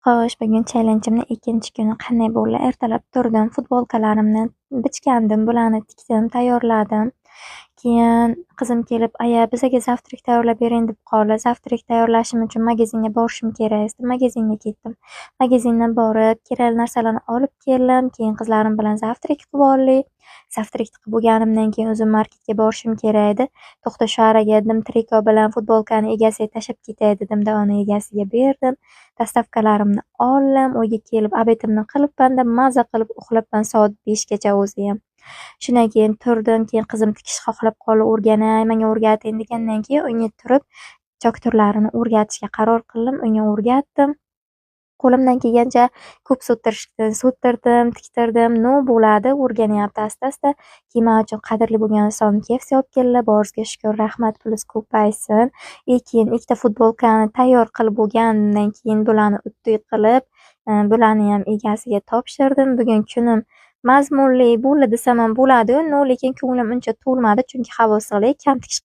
Xo'sh, bugun challenjimni ikkinchi kuni qanday bo'ldi? Ertalab turdim, futbolkalarimni bichgandim, bularni tikdim, tayyorladim. Keyin qizim kelib, "Aya, bizaga zavtrak tayyorlab bering" deb qoldi. Zavtrak tayyorlashim uchun magazinga borishim kerak edi. Magazinga ketdim. Magazindan borib, kerakli narsalarni olib keldim. Keyin qizlarim bilan zavtrak qilib oldik. Zavtrak qilib bo'lganimdan keyin o'zim marketga borishim kerak edi. To'xta, shu araga dim triko bilan futbolkani egasiga tashlab ketay dedim-da, uni egasiga berdim. Dastavkalarimni oldim, uyga kelib obedimni qilibman-da, maza qilib uxlabman soat 5 gacha o'ziyam. Shundan keyin turdim, keyin qizim tikish xohlab qoldi, o'rganay, menga o'rgating degandan keyin unga turib chok turlarini o'rgatishga qaror qildim, unga o'rgatdim. Qo'limdan kelgancha ko'p so'ttirdim, tiktirdim, no bo'ladi, o'rganyapti asta-asta. Keyin men uchun qadrli bo'lgan insonni KFC olib keldilar, boriga shukur, rahmat, pulingiz ko'paysin. Keyin ikkita futbolkani tayyor qilib bo'lgandan keyin bularni utdi qilib, bularni ham egasiga topshirdim. Bugun kunim mazmunli bo'ldi desam ham bo'ladi-yu, lekin ko'nglim uncha to'lmadi, chunki havo issiqlik, kam tikish